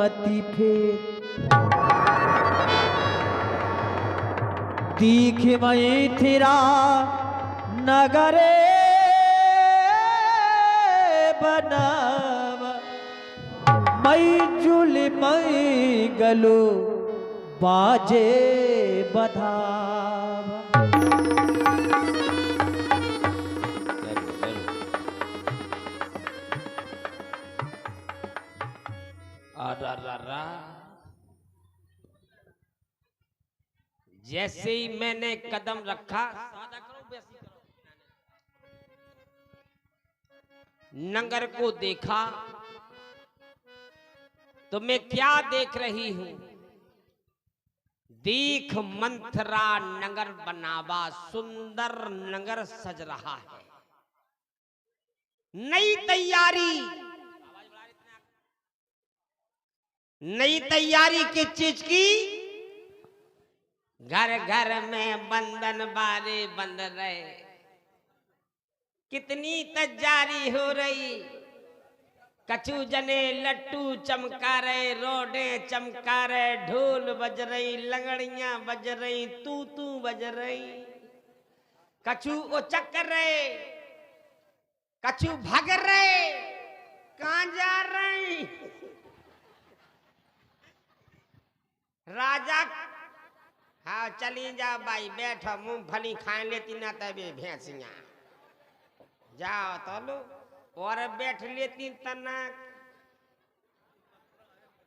मती फेर दीख मई थिरा नगरे बनावा मई जुल मई गलो बाजे बधावा। जैसे ही मैंने कदम रखा नंगर को देखा तो मैं क्या देख रही हूं? देख मंथरा नगर बनावा, सुंदर नगर सज रहा है। नई तैयारी किस चीज की? घर घर में बंधन बारे बंध रहे, कितनी तैयारी हो रही। कछु जने लट्टू चमका रहे, रोडे चमका रहे, ढोल बज रही, लंगड़ियां बज रही, तू बज रही। कछु उचक रहे, कछु भाग रहे, कहां जा रही? राजा हाँ चली जा भाई, बैठो मूंगफली खाए लेती ना तबे भैंसियां जाओ तो लो और बैठ लेती तना।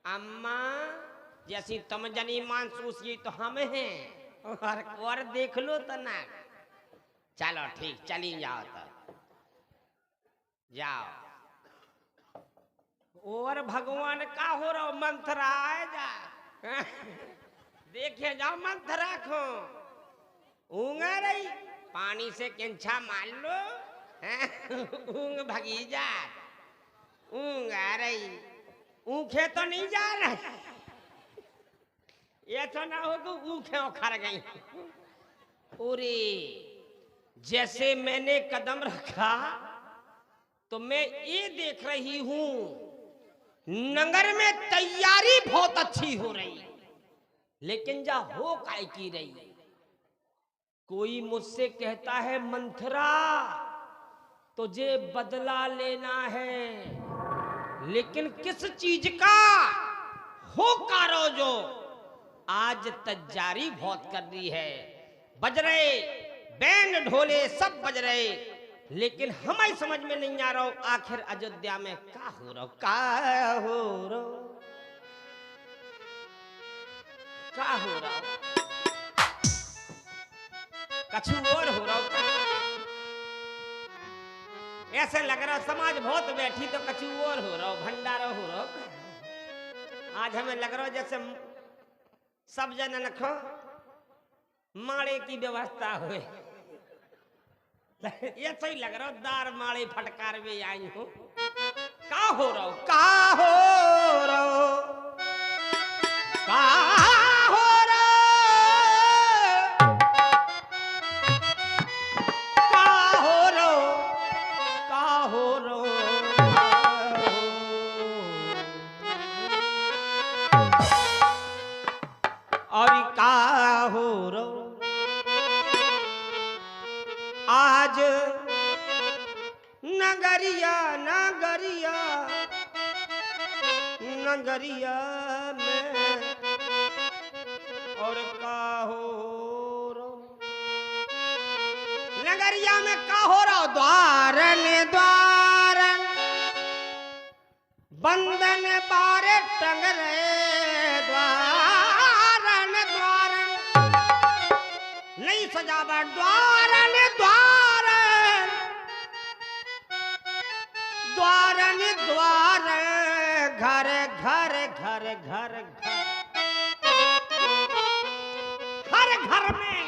अम्मा जैसी तुम जनी मानसूस ये तो हम हैं और देख लो तना। चलो ठीक चली जाओ तो जाओ। और भगवान का हो रहा मंथरा आए जा देखे जाओ मंथरा को ऊँगा रही पानी से किंछा मार लो ऊँग भगी जा। ऊँग आ रही ऊँखे तो नहीं जा रही, ये तो ना हो कि ऊँखे उखड़ गई। पूरी जैसे मैंने कदम रखा तो मैं ये देख रही हूं नगर में तैयारी बहुत अच्छी हो रही, लेकिन जा हो काय की रही। कोई मुझसे कहता है मंथरा तुझे बदला लेना है, लेकिन किस चीज का हो कारो जो आज तैयारी बहुत कर रही है। बज रहे बैंड ढोले सब बज रहे, लेकिन हमें समझ में नहीं आ रहा आखिर अयोध्या में क्या हो रहा, क्या हो रहा कछु और हो रहा। ऐसे लग रहा समाज बहुत बैठी तो कछु और हो रहा, भंडारा हो रहा। आज हमें लग रहा जैसे सब जन रखो माड़े की व्यवस्था हुए ये सही लग रहा दार माड़े फटकार में आई हूं। का हो रहा का हो आज नगरिया में और का हो नगरिया में का हो रहा। द्वारन बंधन बारे टंग रहे, द्वारन नहीं सजावट द्वारन घर घर घर घर हर घर में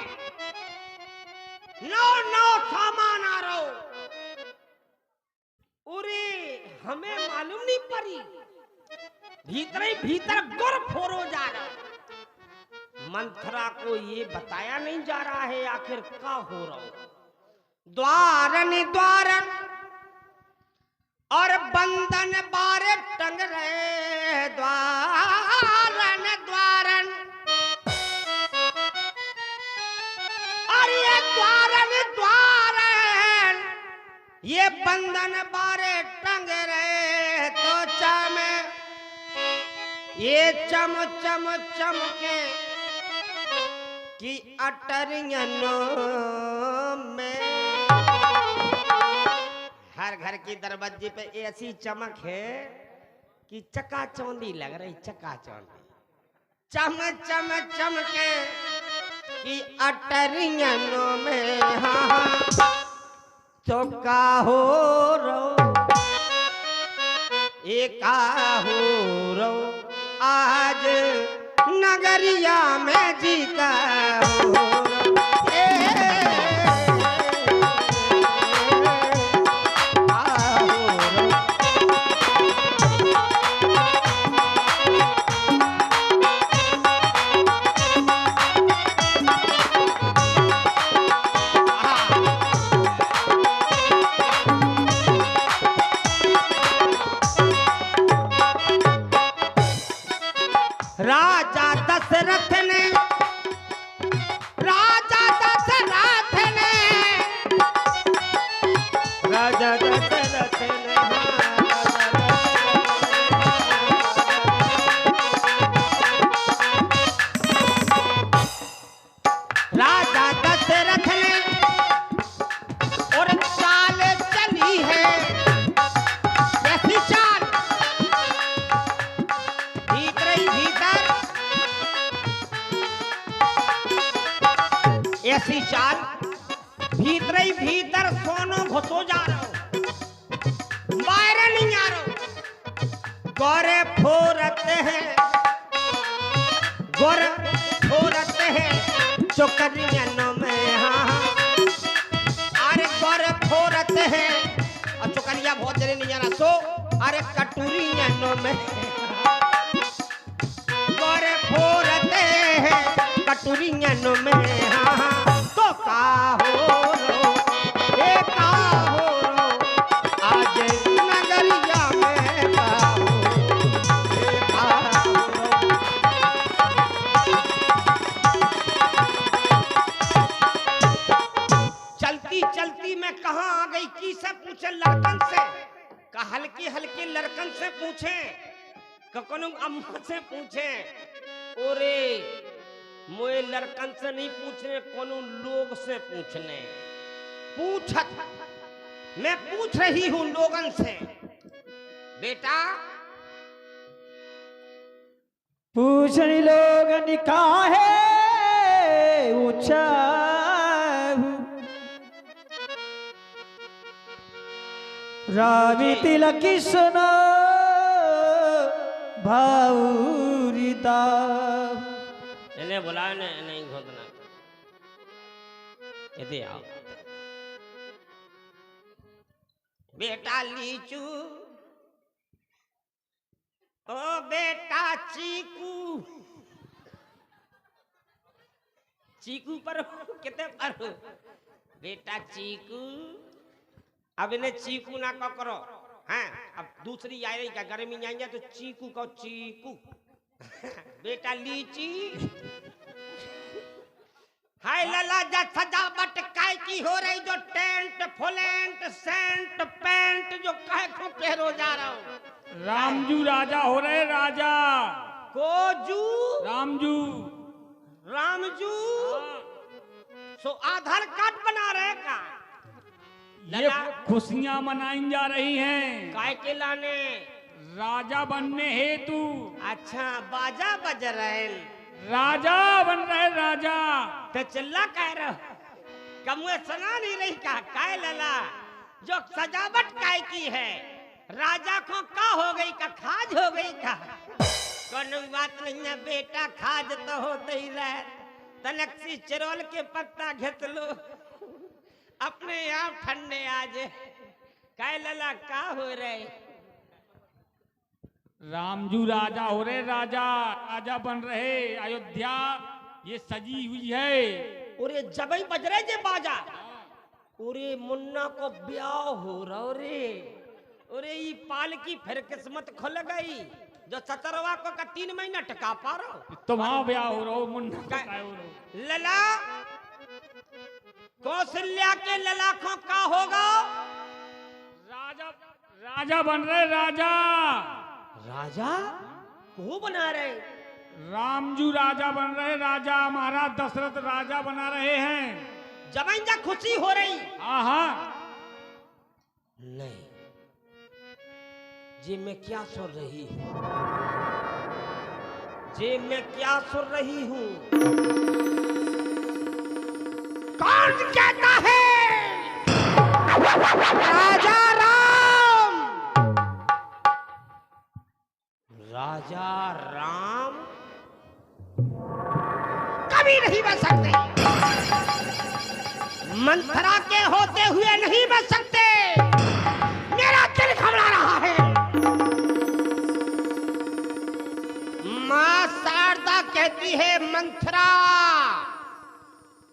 नौ सामान आ रहा। उरे हमें मालूम नहीं पड़ी, भीतर ही भीतर गुर फोरो जा रहा। मंथरा को ये बताया नहीं जा रहा है आखिर क्या हो रहा। द्वारन और बंधन बारे टंग रहे, द्वारन बंधन बारे टंग रहे तो चम ये चम चम चमके कि अटरियनों में हर घर की दरवाजे पे ऐसी चमक है कि चकाचौंधी लग रही, चकाचौंधी चम चम चमके कि अटरियनों में। हाँ तो का हो रो एका हो रो आज नगरिया में जी का हो रो। राजा दशरथ ने राजा दशरथ ने राजा दशरथ ने राजा दशरथ ने और चाल चली है ऐसी चाल भीतर ही भीतर ऐसी चाल भीतर ही भीतर सोनो घुसो जा रहा हो बाहर नहीं आ रहा। गोरे फोरते हैं गोरे फोरते हैं चुकरियनों में। हाँ अरे गोरे फोरते हैं और चुकरिया बहुत जल्दी नहीं जाना सो अरे कटोरियनों में गोरे फोरते हैं कटोरियनों में। हाँ तो का हो रो ए का हो रो आज नगरिया में का हो ए का हो रो। चलती चलती मैं कहाँ आ गई की से पूछे लड़कन से का हल्के हल्के लड़कन से पूछे कौन अम्मा से पूछे। ओरे मोए लड़कन से नहीं पूछने कोनो लोग से पूछने पूछत मैं पूछ रही हूं लोगन से। बेटा पूछनी लोग निकाहे ऊंचा रावी तिलक सुनो भाऊरिता इन्हें बुलाया नहीं घोटना इधर आओ। बेटा लीचू ओ बेटा चीकू चीकू पर कितने पर बेटा चीकू अब इन्हें चीकू ना करो। हैं अब दूसरी आ रही क्या गर्मी आएंगे तो चीकू को चीकू बेटा लीची हाय लला जा सजावट काय की हो रही जो टेंट फुलेंट सेंट पेंट जो काय को पहरो जा रहा हूँ। रामजू राजा हो रहे राजा कोजू रामजू रामजू सो आधार कार्ड बना रहे का ये खुशियां मनाई जा रही हैं काय के लाने राजा बनने हेतु। अच्छा बाजा बज रहे राजा बन रहे राजा तो चिल्ला कह रहे कमुए सुना नहीं रही का काय लला जो सजावट काय की है राजा को का हो गई का खाज हो गई का कोनो बात नहीं है बेटा खाज तो होते ही रहे तनक्सी चिरोल के पत्ता घेत लो अपने आप ठंडे आज काय लला का हो रहे रामजू राजा हो रहे राजा राजा बन रहे अयोध्या ये सजी हुई है। और जबई बज रहे जे बाजा ओरे मुन्ना को ब्याह हो रहा रे ओरे ये पालकी फिर किस्मत खुल गई जो सतरवा को का 3 महीना टका पा रहा तुम्हारा ब्याह हो रहा हो मुन्ना का हो रहा लला कौशल्या के ललाखों का होगा राजा राजा बन रहे राजा। राजा को बना रहे? रामजू राजा बन रहे राजा, महाराज दशरथ राजा बना रहे हैं। जब खुशी हो रही? हाँ नहीं, जी मैं क्या सुन रही हूँ, जी मैं क्या सुन रही हूँ? कौन कहता है राजा राम? राजा राम कभी नहीं बच सकते, मंथरा के होते हुए नहीं बच सकते। मेरा दिल घबरा रहा है। मां शारदा कहती है, मंथरा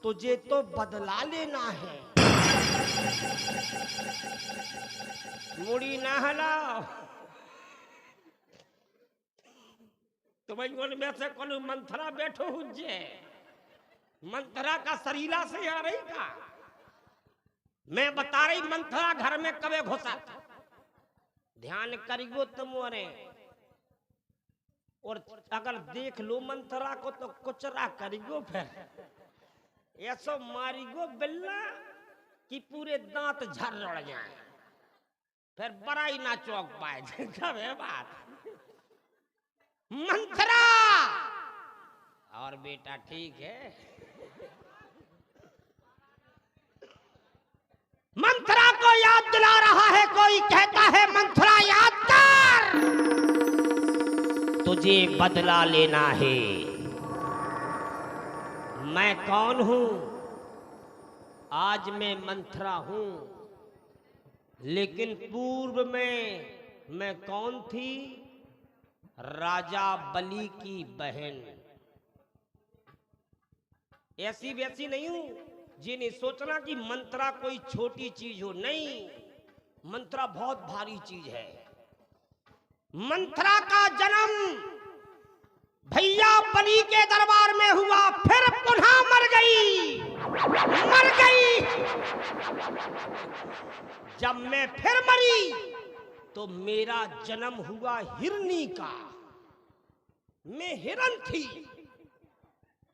तुझे तो बदला लेना है। मुड़ी ना हिलाओ। तुम्हें में से कौन मंथरा बैठो हुज्जे? मंथरा का शरीरा से आ रही का? मैं बता रही मंथरा घर में कबे घुसा था। ध्यान करिगो तुम्हारे, और अगर देख लो मंथरा को तो कुचरा करिगो, फिर ऐसा मारिगो बिल्ला कि पूरे दांत झड़ जाए, फिर बड़ाई ना चौक पाए। कबे बात मंथरा। और बेटा ठीक है? मंथरा को याद दिला रहा है कोई, कहता है मंथरा याद कर, तुझे बदला लेना है। मैं कौन हूं? आज मैं मंथरा हूं, लेकिन पूर्व में मैं कौन थी? राजा बलि की बहन। ऐसी वैसी नहीं हूं जिन्हें सोचना कि मंत्रा कोई छोटी चीज हो। नहीं, मंत्रा बहुत भारी चीज है। मंत्रा का जन्म भैया बलि के दरबार में हुआ, फिर पुनः मर गई। जब मैं फिर मरी तो मेरा जन्म हुआ हिरनी का। मैं हिरन थी।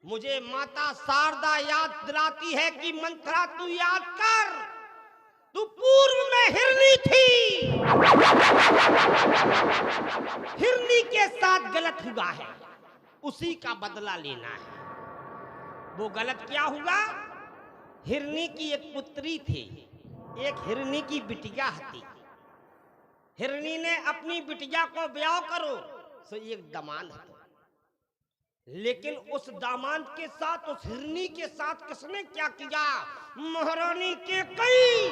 मुझे माता शारदा याद दिलाती है कि मंथरा तू याद कर, तू पूर्व में हिरनी थी। हिरनी के साथ गलत हुआ है, उसी का बदला लेना है। वो गलत क्या हुआ? हिरनी की एक पुत्री थी, एक हिरनी की बिटिया थी। हिरनी ने अपनी बिटिया को ब्याह करो सो एक दामाद है, लेकिन उस दामाद के साथ, उस हिरनी के साथ किसने क्या किया? महारानी केकई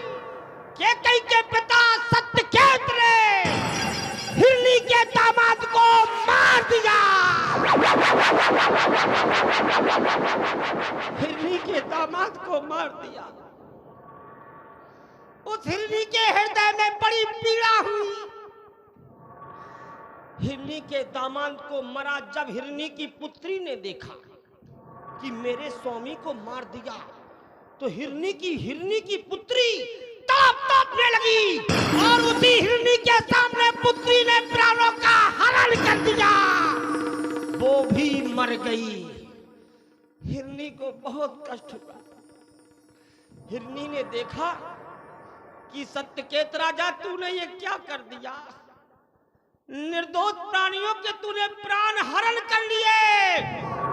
के पिता सत्यकेत ने हिरनी के दामाद को मार दिया। हिरनी के दामाद को मार दिया। उस हिरनी के हृदय में बड़ी पीड़ा हुई। हिरनी के दामाद को मरा जब हिरनी की पुत्री ने देखा कि मेरे स्वामी को मार दिया, तो हिरनी की पुत्री तड़पने लगी और उसी हिरनी के सामने पुत्री ने प्राणों का हरण कर दिया। वो भी मर गई। हिरनी को बहुत कष्ट हुआ। हिरनी ने देखा कि सत्यकेत राजा तूने ये क्या कर दिया? निर्दोष प्राणियों के तूने प्राण हरण कर लिए।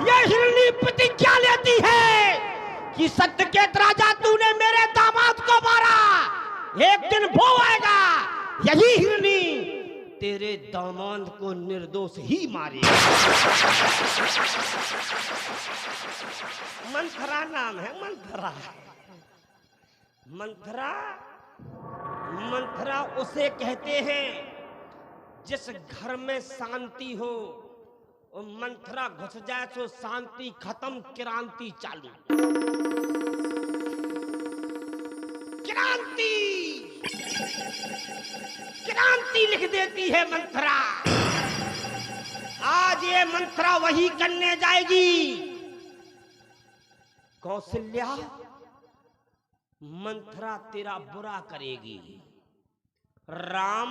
ये हिरनी प्रतिज्ञा लेती है कि सत्यकेत राजा तूने मेरे दामाद को मारा, एक दिन वो आएगा, यही हिरनी तेरे दामाद को निर्दोष ही मारेगा। मंथरा नाम है, मंथरा। मंथरा उसे कहते हैं जिस घर में शांति हो, और मंथरा घुस जाए तो शांति खत्म, क्रांति चालू। क्रांति लिख देती है मंथरा। आज ये मंथरा वही करने जाएगी। कौशल्या, मंथरा तेरा बुरा करेगी। राम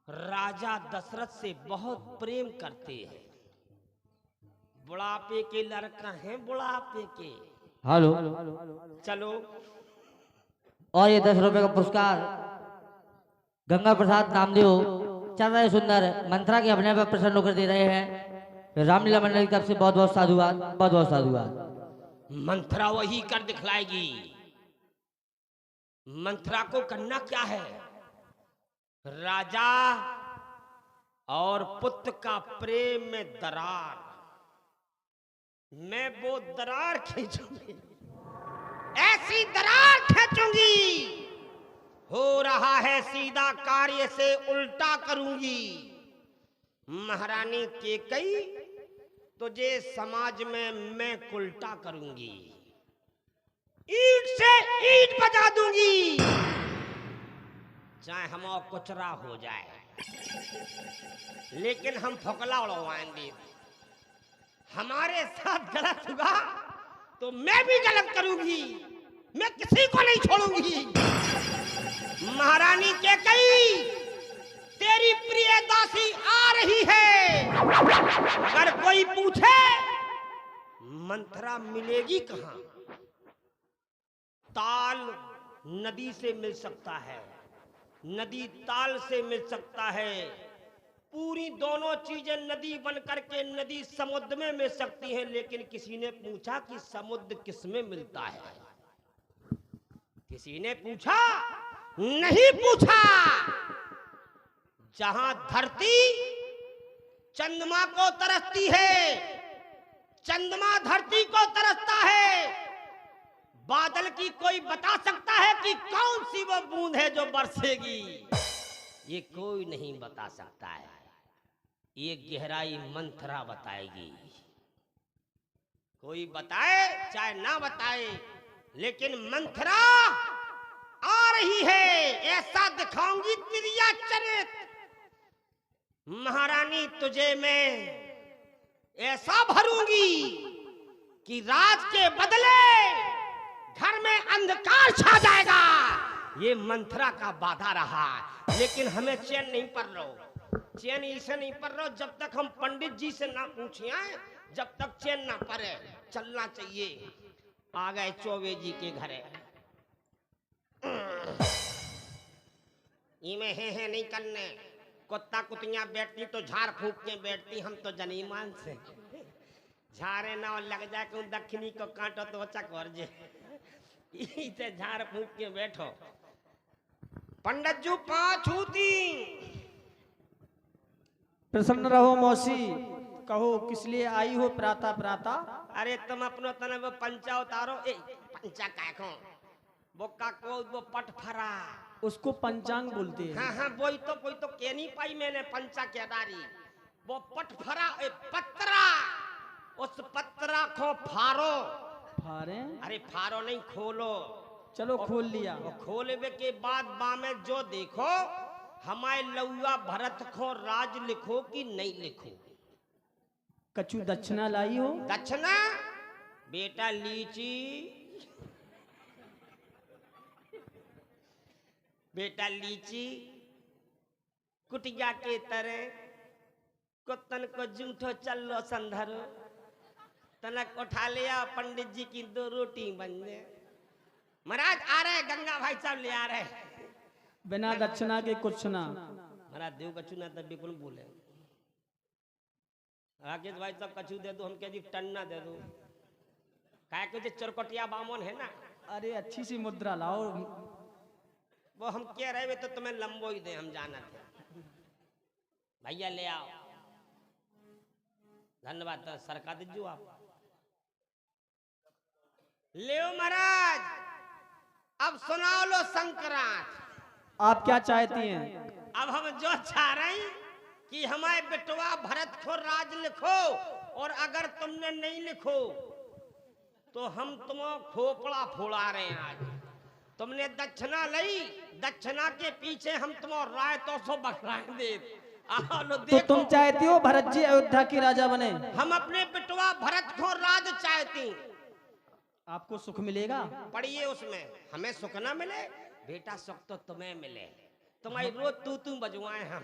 राजा दशरथ से बहुत प्रेम करते हैं। बुढ़ापे के लड़का हैं, बुढ़ापे के। हेलो। चलो और ये 10 रुपए का पुरस्कार गंगा प्रसाद नामदेव चल रहे सुंदर मंत्रा के अपने पर प्रसन्न होकर दे रहे हैं। रामलीला मंडल की तरफ से बहुत बहुत साधुवाद, बहुत बहुत साधुवाद। मंत्रा वही कर दिखलाएगी। मंत्रा को करना क्या है? राजा और पुत्र का प्रेम में दरार, मैं वो दरार खींचूंगी, ऐसी दरार खींचूंगी, हो रहा है सीधा कार्य से उल्टा करूंगी। महारानी केकई, तुझे समाज में मैं उल्टा करूंगी, ईंट से ईंट बजा दूंगी, चाहे हम कुचरा हो जाए, लेकिन हम फकला उड़वाएंगे। हमारे साथ गलत हुआ तो मैं भी गलत करूंगी, मैं किसी को नहीं छोड़ूंगी। महारानी केकई, तेरी प्रिय दासी आ रही है। अगर कोई पूछे मंत्रा मिलेगी कहां? ताल नदी से मिल सकता है, नदी ताल से मिल सकता है, पूरी दोनों चीजें नदी बन करके नदी समुद्र में मिल सकती हैं। लेकिन किसी ने पूछा कि समुद्र किसमें मिलता है? किसी ने पूछा? नहीं पूछा। जहां धरती चंद्रमा को तरसती है, चंद्रमा धरती को तरसता है, बादल की कोई बता सकता है कि कौन सी वो बूंद है जो बरसेगी? ये कोई नहीं बता सकता है। ये गहराई मंत्रा बताएगी। कोई बताए चाहे ना बताए, लेकिन मंत्रा आ रही है। ऐसा दिखाऊंगी तिरिया चरित। महारानी तुझे मैं ऐसा भरूंगी कि राज के बदले घर में अंधकार छा जाएगा। ये मंत्रा का वादा रहा, लेकिन हमें चैन नहीं पड़ रहा। चैन इसे नहीं पड़ रहा जब तक हम पंडित जी से ना पूछे आए, जब तक चैन ना पड़े। चलना चाहिए। आ गए चौबे जी के घरे। इमे है नहीं करने। कुत्ता कुतियां बैठती तो झाड़ फूक के बैठती, हम तो जनीमान से झाड़े ना लग जाए कि दक्षिणी को काटो तो चकोर जे। इसे झाड़ फूक के बैठो। पंडित जी 5 होती। प्रसन्न रहो मौसी, कहो किस लिए आई हो प्राता प्राता? अरे तुम अपनो तने वो पंचा उतारो। ए पंचा काको वो काको वो पट फरा, उसको पंचांग बोलते हैं। हाँ हाँ वही तो कह नहीं पाई मैंने। पंचा के दारी वो पट फरा, ए पत्रा, उस पत्रा को फारो। फारे? अरे फारो नहीं, खोलो। चलो खोल लिया। वो खोलने के बाद बामे जो देखो, हमारे लौआ भरत को राज लिखो कि नहीं लिखो। कछु दक्षिणा लाई हो? दक्षिणा बेटा लीची, बेटा लीची कुटिया के तरह कुत्तन को जूठो चलो संधरो। तनक उठा लिया, पंडित जी की 2 रोटी बन गए। महाराज आ रहे, गंगा भाई साहब ले आ रहे। बिना दक्षिणा के कुछ ना। महाराज देव कछु ना तब बिल्कुल बोले। राकेश भाई साहब कछु दे दो, हम कह दी टन ना दे दो। काय के चरकटिया बामन है ना। अरे अच्छी सी मुद्रा लाओ। वो हम कह रहे वे तो तुम्हें लंबो ही दे, हम जाना थे। भैया ले आओ। धन्यवाद। सरकार दीजिए आप। ले महाराज, अब सुनाओ लो संक्रांत। आप क्या चाहती हैं? अब हम जो चाह रहे हैं कि हमारे बेटवा भरत को राज लिखो, और अगर तुमने नहीं लिखो तो हम तुम्हें खोपड़ा फोड़ा रहे हैं। आज तुमने दक्षिणा ली, दक्षिणा के पीछे हम तुम्हें राय तो सो बखलाएंगे। तो तुम चाहती हो भरत जी अयोध्या के राजा बने? हम अपने बेटवा भरत को राज चाहती। आपको सुख मिलेगा? पढ़िए उसमें, हमें सुख ना मिले बेटा, सुख तो तुम्हें मिले। तुम्हारी रोज तू बजवाए हम।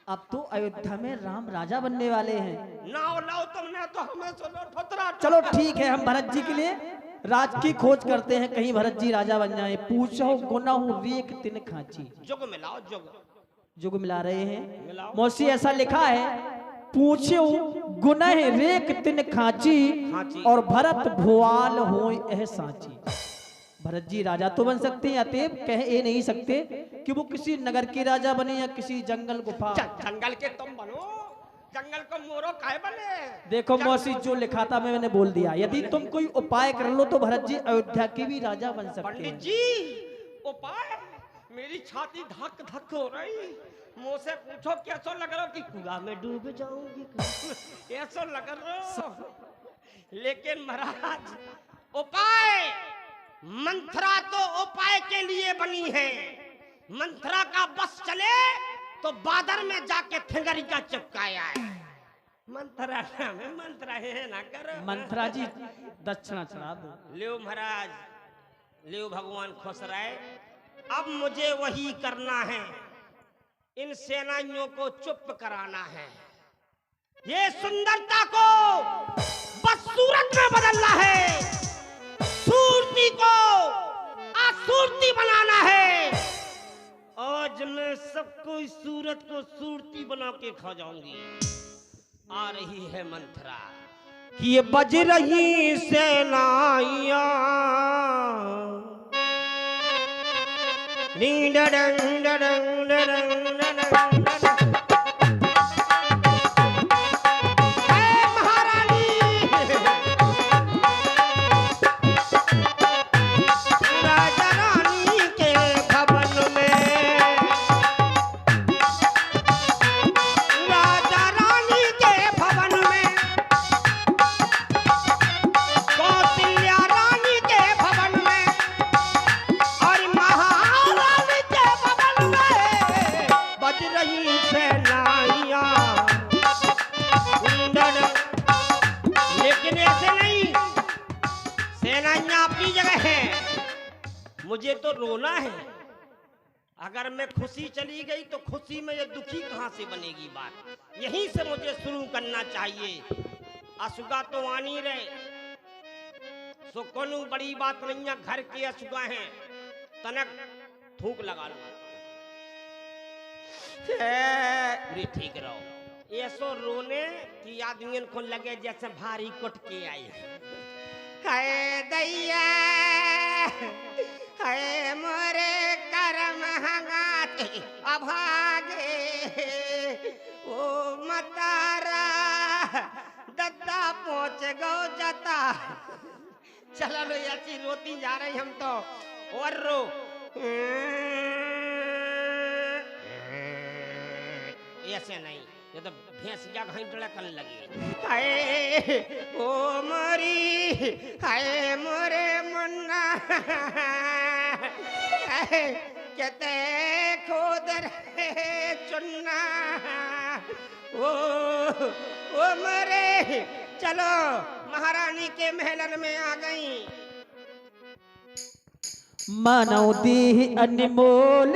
अब तो अयोध्या में राम राजा बनने वाले हैं। नाव लाओ तुमने तो हमें सुनो ठोतरा। चलो ठीक है, हम भरत जी के लिए राज की खोज करते हैं, कहीं भरत जी राजा बन जाए। पूछो गुनाहू रेक तिन खाची। जुग मिलाओ जुग। जुग मिला रहे हैं। मिलाओ। मौसी ऐसा लिखा है, पूछो गुनह रेक तिन खाची खाची। और भरत भुआल होय एह साची। भरत जी राजा तो बन सकते हैं, अतएव कह ये नहीं सकते कि वो किसी नगर के राजा बने या किसी जंगल गुफा। जंगल के तुम बनो, जंगल को मोरो काहे बने। देखो मौसी, जो लिखा था मैंने बोल दिया। यदि तुम कोई उपाय कर लो तो भरत जी अयोध्या के भी राजा बन सकते पंडित हैं। जी उपाय, मेरी छाती धक धक हो रही। मुँह से पूछो कैसो लग रहा कि कुआं में डूब जाऊंगी, कैसो लग रहा। लेकिन महाराज उपाय, मंत्रा तो उपाय के लिए बनी है। मंत्रा का बस चले तो बादर में जाके फिंगरी का चिपकाया है। मंत्रा में मंत्रा है ना करो। मंत्रा जी दक्षिणा चढ़ा दो। लियो महाराज, लियो भगवान खुश रहे। अब मुझे वही करना है, इन सेनानियों को चुप कराना है। ये सुंदरता को बस सूरत में बदलना है, सूरती को आसूरती बनाना है। आज मैं सबको इस सूरत को सूरती बना के खा जाऊंगी। आ रही है मंत्रा कि ये बज रही सेनाइयां, डीं डडं डडं डडं डडं डडं। हे महारानी, राजा रानी के भवन में, राजा रानी के भवन में, कौशल्या रानी के भवन में और महारानी के भवन में बज रही सेनाइयां। लेकिन ऐसे नहीं, सेनाइयां अपनी जगह है, मुझे तो रोना है। अगर मैं खुशी चली गई तो खुशी में ये दुखी कहां से बनेगी बात। यहीं से मुझे शुरू करना चाहिए। असुगा तो आनी रहे, सो कोनो बड़ी बात नहीं है। घर के असुगा हैं, तनक थूक लगा लो, पूरी ठीक रहो। ऐसो रोने कि आदमी को लगे जैसे भारी कुट के आई। हाय दैया, हाय मोरे करम हंगाते अभागे, ओ मतारा दद्दा पहुंच गो जता। चलो लो, ऐसी रोती जा रही हम तो। और रो, ऐसे नहीं, ये तो भैंसिया घंटड़ा करने लगी। हाय ओ मोरी, हाय मोरे मुन्ना, कहते खोद रहे चुन्ना। ओ मरे, चलो महारानी के महलन में आ गई। मानव दी अनमोल